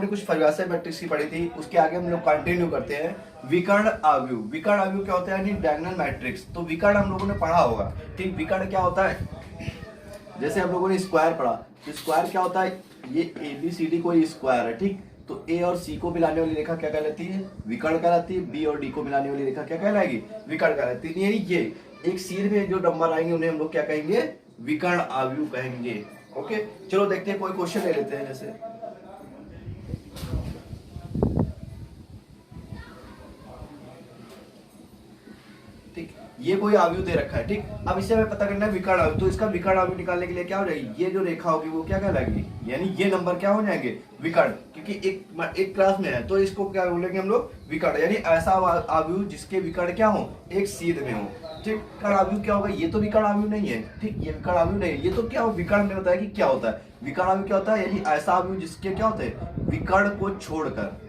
ने कुछ परिभाषा मैट्रिक्स की पढ़ी थी, उसके आगे हम लोग कंटिन्यू करते हैं। विकर्ण आव्यूह, विकर्ण आव्यूह क्या होता है यानी डायगोनल मैट्रिक्स। तो विकर्ण हम लोगों ने पढ़ा होगा, ठीक। विकर्ण क्या होता है, जैसे हम लोगों ने स्क्वायर पढ़ा, तो स्क्वायर क्या होता है, ये ए बी सी डी कोई स्क्वायर है, ठीक। तो ए और सी को मिलाने वाली रेखा क्या कहलाती है, विकर्ण कहलाती है। बी और डी को मिलाने वाली रेखा क्या कहलाएगी, विकर्ण कहलाती है। यानी ये एक सीध में जो नंबर आएंगे उन्हें हम लोग क्या कहेंगे, विकर्ण आव्यूह कहेंगे। ओके, चलो देखते हैं, कोई क्वेश्चन ले लेते हैं। जैसे ठीक, ये कोई आव्यूह दे रखा है, ठीक। अब इससे हमें पता करना है विकर्ण आव्यूह। तो इसका विकर्ण आव्यूह निकालने के लिए क्या हो जाएगी, ये जो रेखा होगी वो क्या कहलाएगी, यानी ये नंबर क्या हो जाएंगे, विकर्ण। क्योंकि एक क्लास में है तो इसको क्या बोलेंगे हम लोग, विकर्ण। यानी ऐसा आव्यूह जिसके विकर्ण क्या हो, एक सीध में हो, ठीक। विकर्ण आव्यूह क्या होगा, ये तो विकर्ण आव्यूह नहीं है, ठीक। ये विकर्ण आव्यूह नहीं है, ये तो क्या हो, विकर्ण में बताया कि क्या होता है। विकर्ण आव्यूह क्या होता है, यानी ऐसा आव्यूह जिसके क्या होते हैं, विकर्ण को छोड़कर,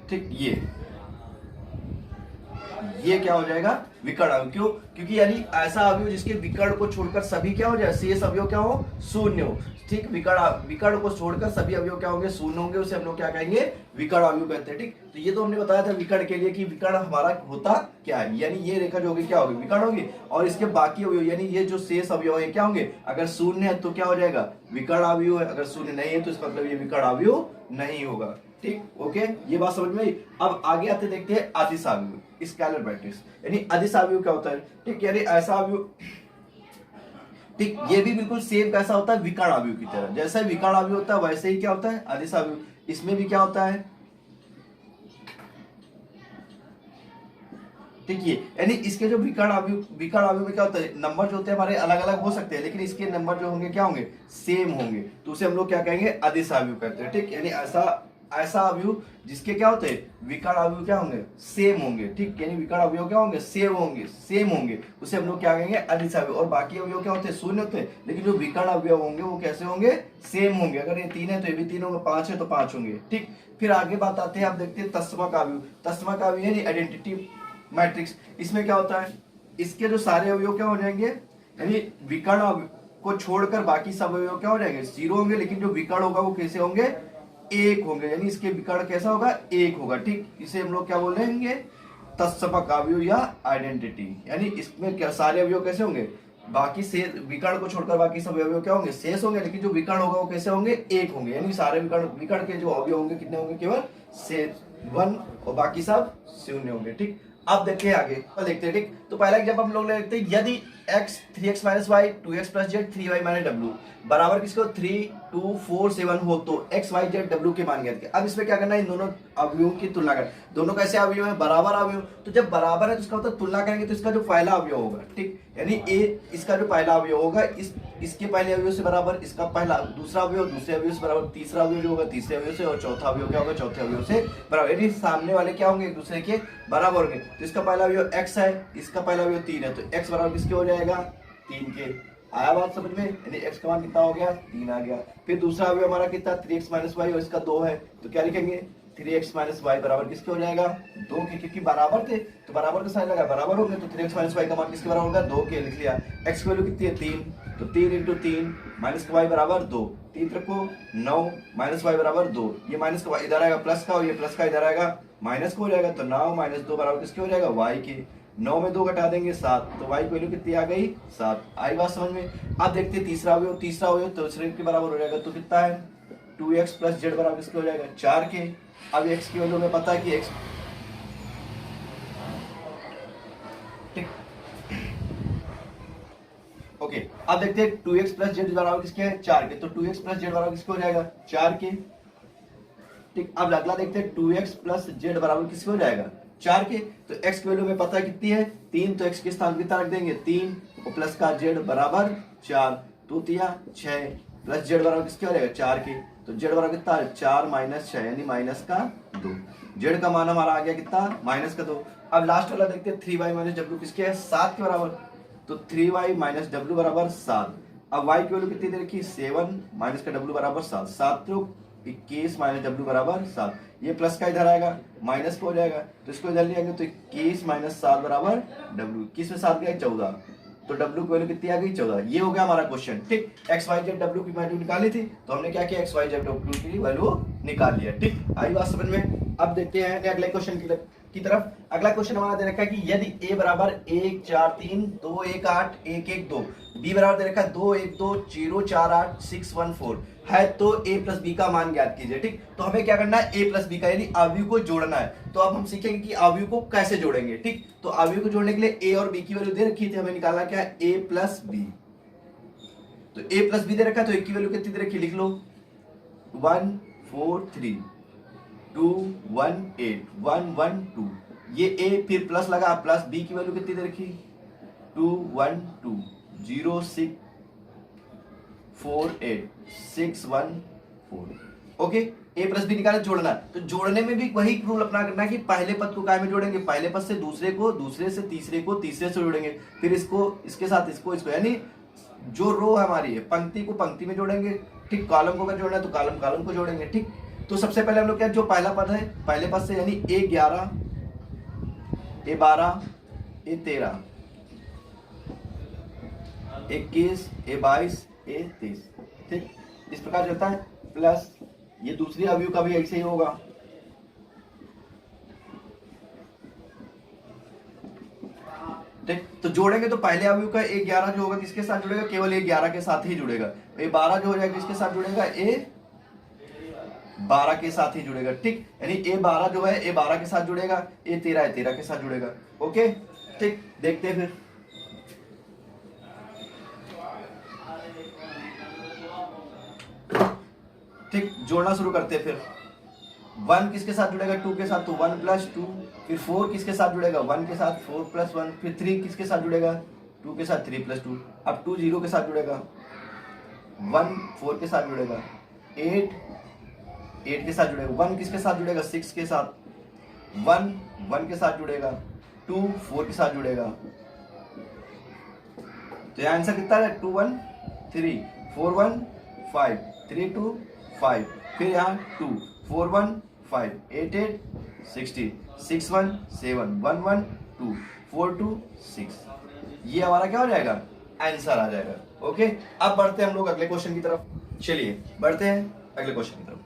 ठीक। ये क्या हो जाएगा, विकर्ण अवयव। क्यों, क्योंकि यानी ऐसा अवयव जिसके विकर्ण को छोड़कर सभी क्या हो जाए, शेष अवयव क्या हो, शून्य हो, ठीक। विकर्ण को छोड़कर सभी अवयव क्या होंगे, शून्य होंगे, उसे हम लोग क्या कहेंगे, विकर्ण अवयव कहते हैं, ठीक। तो ये तो हमने बताया था विकर्ण के लिए कि विकर्ण हमारा होता क्या है, यानी ये रेखा जो होगी क्या होगी, विकर्ण होगी। और इसके बाकी अवयव यानी ये जो शेष अवयव है क्या होंगे, अगर शून्य है तो क्या हो जाएगा, विकर्ण अवयव है, अगर शून्य नहीं है तो इसका मतलब ये विकर्ण अवयव नहीं होगा, ठीक। ओके, ये बात समझ में आई। अब आगे आते देखते हैं अदिश आव्यूह, स्केलर मैट्रिक्स। यानी अदिश आव्यूह क्या होता है, ठीक। यानी ऐसा आव्यूह, ठीक, ये भी बिल्कुल सेम कैसा होता है, विकर्ण आव्यूह की तरह। जैसे विकर्ण आव्यूह होता है वैसे ही क्या होता है, अदिश आव्यूह। इसमें भी क्या होता है, ठीक। ये यानी इसके जो विकर्ण आव्यूह में क्या होता है, नंबर जो होते हैं हमारे अलग अलग हो सकते हैं, लेकिन इसके नंबर जो होंगे क्या होंगे, सेम होंगे, तो उसे हम लोग क्या कहेंगे, अदिश आव्यूह कहते हैं, ठीक। यानी ऐसा अवयव जिसके क्या होते हैं, विकर्ण अवयव क्या होंगे, सेम होंगे, ठीक। यानी विकर्ण अवयव क्या होंगे, सेम होंगे, उसे हम लोग क्या कहेंगे, अदिश अवयव। और बाकी अवयव क्या होते हैं, शून्य होते हैं, लेकिन जो विकर्ण अवयव होंगे वो कैसे होंगे, सेम होंगे। अगर ये 3 है तो ये भी 3 होंगे, 5 है तो 5 होंगे, ठीक। फिर आगे बात आते हैं, आप देखते हैं तत्समक अवयव। तत्समक अवयव यानी आइडेंटिटी मैट्रिक्स। इसमें क्या होता है, इसके जो सारे अवयव क्या हो जाएंगे, यानी विकर्ण को छोड़कर बाकी सब अवयव क्या हो जाएंगे, 0 होंगे, लेकिन जो विकर्ण होगा वो कैसे होंगे, 1 होंगे। यानी इसके विकर्ण कैसा होगा, 1 होगा, ठीक। इसे हम लोग क्या बोलेंगे, तत्समक अवयव या आइडेंटिटी। यानी इसमें क्या सारे अवयव कैसे होंगे, बाकी से विकर्ण को छोड़कर बाकी सब अवयव क्या होंगे, शेष होंगे, लेकिन जो विकर्ण होगा वो कैसे होंगे, 1 होंगे। यानी सारे विकर्ण के जो अवयव होंगे कितने होंगे, केवल शेष 1, और बाकी सब शून्य होंगे, ठीक। अब देखते हैं आगे, देखते हैं, ठीक। तो पहला जब हम लोग लेते हैं, यदि x 3x - y 2x + z 3y - w बराबर किसको 3 2 4 7 हो तो x y z w के मान ज्ञात किया। अब इसमें क्या करना है, इन दोनों अवयवों की तुलना कर। दोनों कैसे अवयव है, बराबर अवयव। तो जब बराबर है तो इसका मतलब तुलना करेंगे तो इसका जो पहला अवयव होगा, ठीक। यानी इसका जो पहला अवयव होगा इसके पहले अवयव से बराबर, इसका पहला दूसरा अवयव दूसरे अवयव से बराबर, तीसरा अवयव जो होगा तीसरे अवयव से, और चौथा अवयव क्या होगा, चौथे अवयव से बराबर। यानी सामने वाले क्या होंगे, एक दूसरे के बराबर होंगे। तो इसका पहला अवयव x है, इसका पहला अवयव 3 है, तो x बराबर किसके हो जाएगा, 3 के। आया बात समझ में, यानी x का मान कितना हो गया, 3 आ गया। फिर दूसरा अवयव हमारा कितना 3x - y, और इसका 2 है, तो क्या लिखेंगे, 3x - y बराबर किसके हो जाएगा, 2 के। क्योंकि बराबर थे तो बराबर का साइन लगा, बराबर हो गए, तो 3x - y का मान किसके बराबर होगा, 2 के। लिख लिया। x की वैल्यू कितनी है, 3, तो 3 × 3 माइनस का y बराबर 2, 3 रखो 9 माइनस y बराबर 2। ये माइनस का y इधर आएगा प्लस का, और ये प्लस का इधर आएगा माइनस का हो जाएगा, तो 9 - 2 बराबर किसके हो जाएगा, y के। 9 में 2 घटा देंगे 7, तो y की वैल्यू कितनी आ गई, 7। आई बात समझ में। अब देखते हैं तीसरा अवयव दूसरे के बराबर हो जाएगा, तो कितना है, 2x + z बराबर किसके हो जाएगा, 4 के। अब x की वैल्यू में पता है कि x, ठीक। ओके, अब देखते हैं 2x + z बराबर किसके है, 4 के। तो 2x + z बराबर किसके हो जाएगा, 4 के, ठीक। अब अगला देखते हैं 2x + z बराबर किसके हो जाएगा, 4 के। तो x की वैल्यू में पता है कितनी है, 3, तो x के स्थान कितना रख देंगे, 3, और प्लस का z बराबर 4, 2 × 6, प्लस z बराबर किसके हो जाएगा, 4 के। तो z बराबर कितना है, 4 - 6 यानी -2। z का मान हमारा आ गया कितना, -2। अब लास्ट वाला देखते हैं 3y - w किसके है, 7 के बराबर। तो 3y - w बराबर 7। अब y की वैल्यू कितनी दे रखी, 7 माइनस का w बराबर 7, 7 × 21 माइनस डब्ल्यू बराबर 7। ये प्लस का इधर आएगा, माइनस को हो जाएगा, तो इसको इधर ले आएंगे तो 21 माइनस 7 बराबर डब्ल्यू। 21 में 7 गया 14, तो डब्ल्यू की वैल्यू कितनी आ गई 14। ये हो गया हमारा क्वेश्चन। ठीक, एक्स वाई जेड डब्ल्यू की वैल्यू निकाली थी, तो हमने क्या किया, एक्स वाई जेड डब्ल्यू की वैल्यू निकाल लिया। ठीक, आई बात समझ में। अब देखते हैं अगले क्वेश्चन की तरफ। अगला क्वेश्चन हमारा दे रखा है कि यदि a बराबर 1 4 3 2 1 8 1 1 2, b बराबर दे रखा है 2 1 2 0 4 8 6 1 4 है, तो a प्लस b का मान ज्ञात कीजिए। ठीक, तो हमें क्या करना है, a प्लस b का यानी अवयव को जोड़ना है। तो अब हम सीखेंगे कि अवयव को कैसे जोड़ेंगे। ठीक, तो अवयव को जोड़ने के लिए a और b की वैल्यू दे रखी थी, हमें निकालना क्या है, a प्लस b। तो a प्लस b दे रखा है, तो a की वैल्यू कितनी दे रखी, लिख लो 1 4 3 2 1 8 1 1 2। ये a फिर प्लस लगा, प्लस b की वैल्यू कितनी दे रखी 2 1 2 0 6 4 8 6 1 4। ओके, a प्लस बी निकाले, जोड़ना। तो जोड़ने में भी वही रूल अपना करना है कि पहले पद को काय में जोड़ेंगे, पहले पद से दूसरे को, दूसरे से तीसरे को, तीसरे से जोड़ेंगे, फिर इसको इसके साथ इसको, यानी जो रो हमारी है पंक्ति को पंक्ति में जोड़ेंगे। ठीक, कॉलम को अगर जोड़ना है तो कॉलम कॉलम को जोड़ेंगे। ठीक, तो सबसे पहले हम लोग क्या, जो पहला पद है पहले पद से यानी a11 a12 a13 21 a22 a23। ठीक, इस प्रकार चलता है। प्लस ये दूसरी अवयव का भी ऐसे ही होगा। ठीक, तो जोड़ेंगे तो पहले अवयव का a11 जो होगा किसके साथ जुड़ेगा, केवल a11 के साथ ही जुड़ेगा। a12 जो हो जाएगा किसके साथ जुड़ेगा, a12 के साथ ही जुड़ेगा। ठीक, यानी a12 जो है a12 के साथ जुड़ेगा, a13 के साथ जुड़ेगा। ओके, ठीक, देखते हैं फिर। ठीक, जोड़ना शुरू करते हैं फिर। 1 किसके साथ जुड़ेगा, 2 के साथ, तो 1 प्लस 2। फिर 4 किसके साथ जुड़ेगा, 1 के साथ, 4 प्लस 1। फिर 3 किसके साथ जुड़ेगा, 2 के साथ, 3 प्लस 2। अब 2 0 के साथ जुड़ेगा, 1 4 के साथ जुड़ेगा, 8 8 के साथ जुड़ेगा, 1 किसके साथ जुड़ेगा, 6 के साथ, 1 1 के साथ जुड़ेगा, 2 4 के साथ जुड़ेगा। तो यह आंसर कितना है, 2 1 3 4 1 5 3 2 5। फिर यहाँ 2 4 1 5 8 8 16 6 1 7 1 1 2 4 2 6। ये हमारा क्या हो जाएगा, आंसर आ जाएगा। ओके, अब बढ़ते हैं हम लोग अगले क्वेश्चन की तरफ। चलिए बढ़ते हैं अगले क्वेश्चन की तरफ।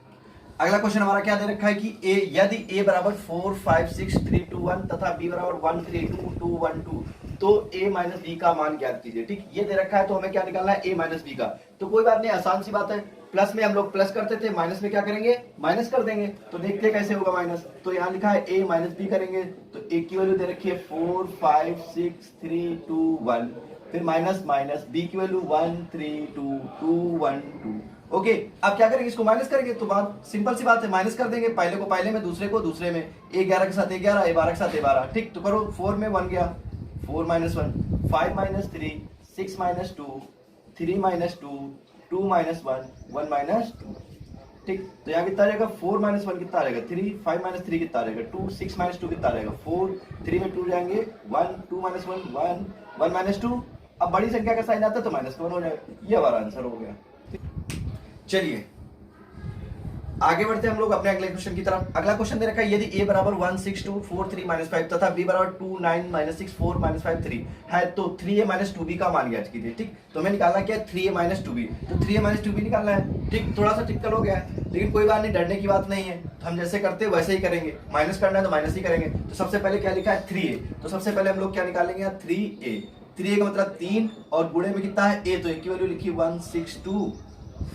अगला क्वेश्चन हमारा क्या दे रखा है कि यदि a बराबर 4 5 6 3 2 1 तथा b बराबर 1 3 2 2 1 2, तो a माइनस बी का मान ज्ञात कीजिए। ठीक, ये दे रखा है, तो हमें क्या निकालना है, a माइनस बी का। तो कोई बात नहीं, आसान सी बात है। प्लस में हम लोग प्लस करते थे, माइनस में क्या करेंगे, माइनस कर देंगे। तो देखते हैं कैसे होगा माइनस। तो यहाँ लिखा है a माइनस बी करेंगे, तो a की वैल्यू दे रखी है 4 5 6 3 2 1। फिर माइनस माइनस b की वैल्यू 1 3 2 2 1 2। ओके, अब क्या करेंगे, इसको माइनस करेंगे। तो बात सिंपल सी बात है, माइनस कर देंगे, पहले को पहले में, दूसरे को दूसरे में, a11 के साथ a11 a12 के साथ a12। ठीक, तो करो, 4 में 1 गया, 4 minus 1 5 minus 3 6 minus 2 3 minus 2 2 minus 1 1 minus 2। ठीक, तो यहाँ कितना आ जाएगा, 4 माइनस 1 कितना आ जाएगा 3, 5 माइनस 3 कितना आ जाएगा 2, 6 माइनस 2 कितना आ जाएगा 4, 3 में 2 जाएंगे 1, 2 माइनस 1 1 1 माइनस 2। अब बड़ी संख्या का साइन आता है तो माइनस 1 हो जाएगा। ये हमारा आंसर हो गया। चलिए आगे बढ़ते हैं हम लोग अपने अगले क्वेश्चन की तरफ। अगला क्वेश्चन दे रखा है, यदि a बराबर 1 6 2 4 3 माइनस 5 तथा b बराबर 2 9 माइनस 6 4 माइनस 5 3 है, तो 3a माइनस 2b का मान ज्ञात कीजिए। ठीक, तो हमें निकालना क्या है, 3a माइनस 2b। तो 3a माइनस 2b निकालना है। ठीक, थोड़ा सा टिपिकल हो गया है, लेकिन कोई बात नहीं, डरने की बात नहीं है। तो हम जैसे करते हैं वैसे ही करेंगे, माइनस करना है तो माइनस ही करेंगे। तो सबसे पहले क्या लिखा है, 3a। तो सबसे पहले हम लोग क्या निकालेंगे, 3a। 3a का मतलब 3 और गुणे में कितना है a, तो a की वैल्यू लिखी 1 6 2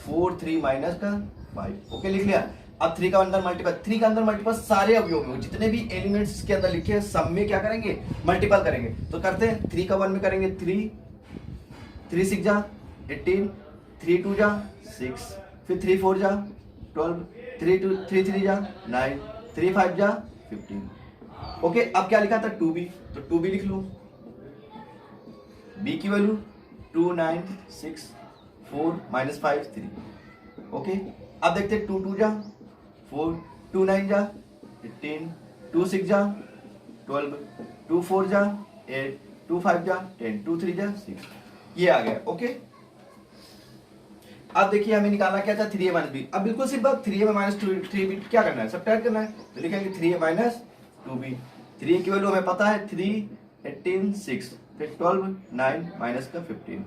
4 3 माइनस का 5। ओके, लिख लिया। अब 3 का अंदर मल्टीपल, 3 का अंदर मल्टीपल सारे अवयव में जितने भी एलिमेंट्स इसके अंदर लिखे हैं सब में क्या करेंगे, मल्टीपल करेंगे। तो करते हैं, 3 का 1 में करेंगे 3 3 6 जा 18 3 2 जा 6, फिर 3 4 जा 12 3 2 3 3 जा 9 3 5 जा 15। ओके, अब क्या लिखा था 2b, तो 2b लिख लो। b की वैल्यू 2 9 6 4 माइनस 5 3। ओके, अब देखते हैं 2 2 जा 4 2 9 जा 18 2 6 जा 12 2 4 जा 8 2 5 जा 10 2 3 जा 6। ये आ गया। ओके, अब देखिए हमें निकालना क्या था 3a माइनस बी। अब बिल्कुल सिंपल बात, 3a में माइनस 3b क्या करना है, सब्ट्रैक्ट करना है। तो लिखेंगे 3a माइनस 2b। 3a की वैल्यू हमें पता है 3, 18, 6, फिर 12, 9 माइनस का 15,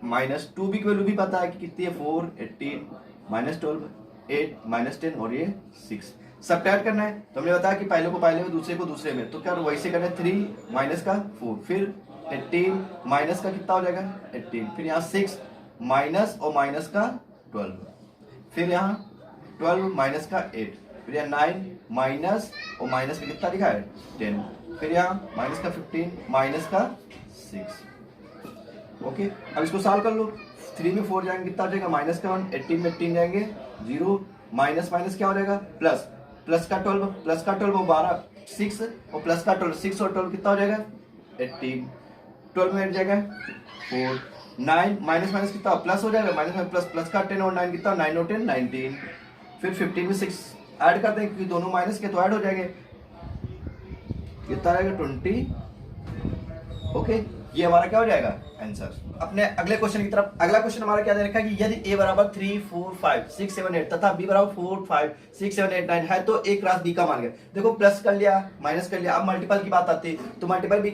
माइनस 2b की वैल्यू भी पता है कि कितनी है 4, 18 माइनस 12, 8 माइनस 10 और ये 6। सब्ट्रैक्ट करना है तो हमने बताया कि पहले को पहले में दूसरे को दूसरे में, तो क्या वैसे करना है 3 माइनस का 4, फिर 18 माइनस का कितना हो जाएगा 18, फिर यहाँ 6 माइनस और माइनस का 12, फिर यहाँ 12 माइनस का 8, फिर यहाँ 9 माइनस और माइनस का कितना लिखा है 10, फिर यहाँ माइनस का 15 माइनस का 6। ओके, अब इसको सॉल्व कर लो। 3 में 4 जाएंगे कितना हो जाएगा माइनस का 1, 18 में 18 जाएंगे 0, माइनस माइनस क्या हो जाएगा प्लस, प्लस का 12, प्लस का 12 12 6 और प्लस का 12 6 और 12 कितना हो जाएगा 18, 12 में 8 जाएगा 4, 9 माइनस माइनस कितना प्लस हो जाएगा, माइनस में प्लस, प्लस का 10 और 9 कितना 9 और 10 19, फिर 15 में 6 ऐड करते हैं क्योंकि दोनों माइनस के तो ऐड हो जाएंगे, कितना आएगा 20। ओके, ये हमारा क्या हो जाएगा आंसर। अपने अगले क्वेश्चन की तरफ। अगला क्वेश्चन हमारा क्या दे रखा है कि यदि a बराबर 3, 4, 5, 6, 7, 8 तथा b बराबर 4, 5, 6, 7, 8, 9 है तो एक रास b का मान गया। देखो प्लस कर लिया, माइनस कर लिया, अब मल्टीपल की बात आती है तो मल्टीपल b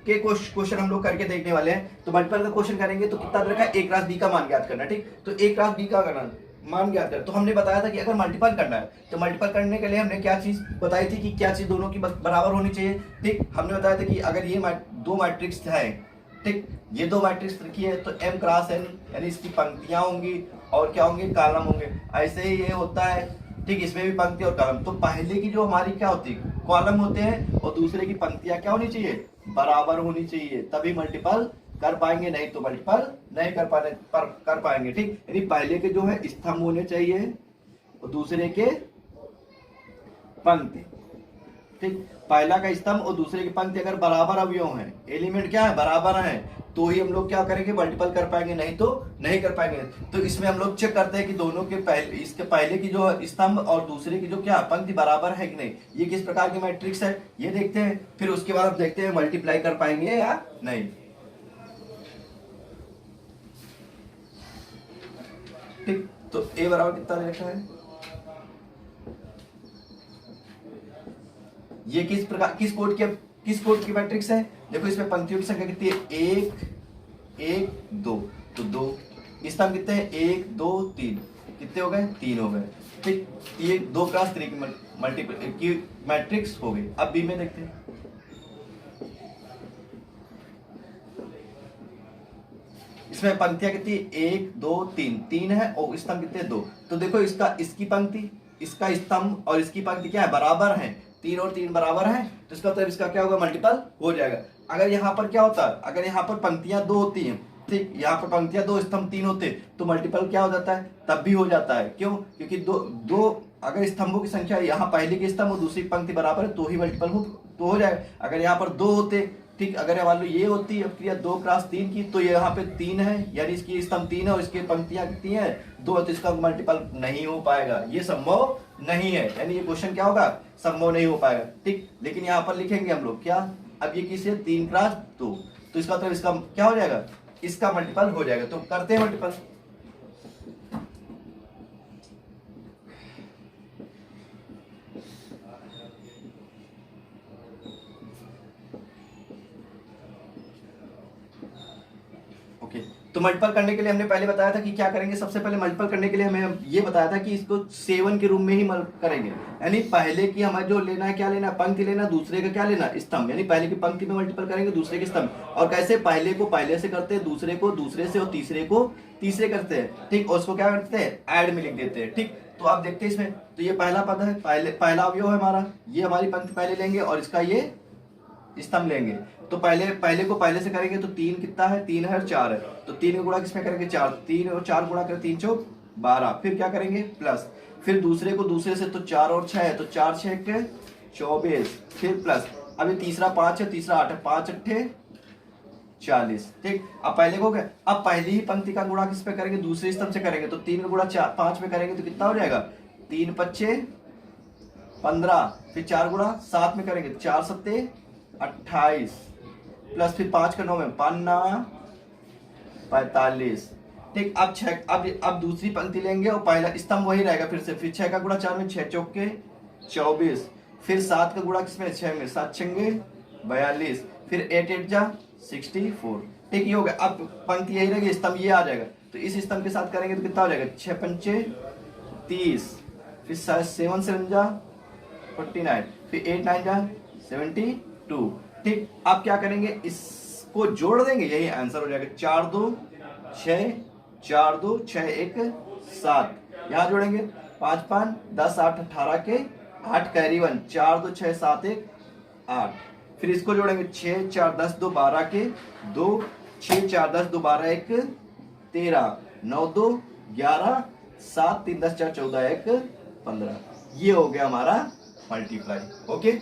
के क्वेश्चन हम लोग करके देखने वाले हैं। तो मल्टीपल का क्वेश्चन करेंगे तो कितना दे रखा है एक रास b का मान ज्ञात करना। ठीक, तो एक रास b का करना मान ज्ञात कर, तो हमने बताया था कि अगर मल्टीपल करना है तो मल्टीपल करने के लिए हमने क्या चीज बताई थी कि क्या चीज दोनों की बराबर होनी चाहिए। ठीक, हमने बताया था कि अगर ये दो मैट्रिक्स है, ठीक, ये दो मैट्रिक्स रखी है तो m क्रॉस n यानी इसकी पंक्तियां होंगी और क्या होंगे कॉलम होंगे। ऐसे ही ये होता है, ठीक, इसमें भी पंक्ति और कॉलम। तो पहले की जो हमारी क्या होती है कॉलम होते हैं और दूसरे की पंक्तियां क्या होनी चाहिए बराबर होनी चाहिए, तभी मल्टीपल कर पाएंगे, नहीं तो मल्टीपल नहीं कर पाएंगे। ठीक, यानी पहले के जो है स्तंभ होने चाहिए और दूसरे के पंक्ति। ठीक, पहला का स्तंभ और दूसरे की पंक्ति अगर बराबर अवयव हैं, एलिमेंट क्या है बराबर हैं, तो ही हम लोग क्या करेंगे मल्टीपल कर पाएंगे, नहीं तो नहीं कर पाएंगे। तो इसमें हम लोग चेक करते हैं कि दोनों के पहले, इसके पहले की जो स्तंभ और दूसरे की जो क्या पंक्ति बराबर है कि नहीं, ये किस प्रकार की मैट्रिक्स है ये देखते हैं। फिर उसके बाद हम देखते हैं मल्टीप्लाई कर पाएंगे या नहीं। ठीक, तो a बराबर कितना दे रखा है, ये किस प्रकार किस कोड की मैट्रिक्स है। देखो इसमें पंक्तियों की संख्या कितनी है 1 1 2, तो 2 स्तंभ कितने हैं 1 2 3, कितने हो गए 3 हो गए। ठीक, ये 2 क्रॉस 3 की मल्टीपल की मैट्रिक्स हो गई। अब बी में देखते हैं, इसमें पंक्तियां कितनी 1 2 3 3 है और स्तंभ कितने 2। तो देखो इसकी पंक्ति इसका स्तंभ और इसकी पंक्ति क्या है बराबर है, 3 और 3 बराबर है, तो इसका मतलब इसका क्या होगा मल्टीपल हो जाएगा। अगर यहाँ पर क्या होता है, अगर यहाँ पर पंक्तियां 2 होती हैं, ठीक, यहाँ पर पंक्तियां 2 स्तंभ 3 होते तो मल्टीपल क्या हो जाता है तब भी हो जाता है। क्यों, क्योंकि दो अगर स्तंभों की संख्या यहाँ पहले के स्तंभ और दूसरी पंक्ति बराबर है तो ही मल्टीपल हो जाएगा। अगर यहाँ पर 2 होते, ठीक, अगर मान लो ये होती है क्रिया 2 क्रॉस 3 की, तो ये यहाँ पे 3 है यानी इसकी स्तंभ 3 है और इसकी पंक्तियां कितनी है 2, तो इसका मल्टीपल नहीं हो पाएगा, ये संभव नहीं है, यानी ये क्वेश्चन क्या होगा संभव नहीं हो पाएगा। ठीक, लेकिन यहाँ पर लिखेंगे हम लोग क्या, अब ये किसी 3 क्रॉस 2, तो इसका मतलब इसका क्या हो जाएगा इसका मल्टीपल हो जाएगा। तो करते हैं मल्टीपल। तो मल्टीपल करने के लिए हमने पहले बताया था कि क्या करेंगे, सबसे पहले मल्टीपल करने के लिए हमें ये बताया था कि इसको 7 के रूप में ही करेंगे, यानी पहले की हमें जो लेना है क्या लेना पंक्ति लेना, दूसरे का क्या लेना स्तंभ, यानी पहले की पंक्ति में मल्टीपल करेंगे दूसरे के स्तंभ। और कैसे, पहले को पहले से करते हैं, दूसरे को दूसरे से और तीसरे को तीसरे करते हैं। ठीक, और उसको क्या करते हैं ऐड में लिख देते हैं। ठीक, तो आप देखते हैं इसमें, तो ये पहला पद है, पहला अवयव है हमारा, ये हमारी पंक्ति पहले लेंगे और इसका ये स्तंभ लेंगे। तो पहले को पहले से करेंगे तो 3 कितना है 3 है और 4 है, तो 3 का गुणा किसमें करेंगे 4, 3 और 4 गुणा करें 3 चौक 12, फिर क्या करेंगे प्लस, फिर दूसरे को दूसरे से तो 4 और 6 है, तो 4 6 के 24, फिर प्लस, अभी तीसरा 5 है, तीसरा 8 है, 5 8 40। ठीक, अब पहले को क्या, अब पहली ही पंक्ति का गुणा किस पे करेंगे दूसरे स्तंभ से करेंगे, तो 3 का गुणा 5 में करेंगे तो कितना हो जाएगा 3 5 15, फिर 4 गुणा 7 में करेंगे 4 7 28, प्लस फिर 5 का 9 में 5 9 45, ठीक। अब 6, अब दूसरी पंक्ति लेंगे और पहला स्तंभ वही रहेगा फिर से। फिर 6 का गुणा 4 में 6 चौके 24, फिर 7 का गुणा किसमें 6 में 7 छंगे 42, फिर 8 8 जा 64। ठीक, ये हो गया। अब पंक्ति यही रहेगी, स्तंभ ये आ जाएगा। तो इस स्तंभ के साथ करेंगे तो कितना हो जाएगा 6 पंचे 30, फिर 7 7 जा 49, फिर 8 9 जा 72। ठीक, अब क्या करेंगे, इसको जोड़ देंगे, यही आंसर हो जाएगा। 4 2 6, 4 2 6 1 7, यहां जोड़ेंगे 5 5 10 8 18 के 8 कैरी 1, 4 2 6 7 1 8, फिर इसको जोड़ेंगे 6 4 10 2 12 के 2, 6 4 10 2 12 1 13, 9 2 11, 7 3 10 4 14 1 15। ये हो गया हमारा मल्टीप्लाई। ओके।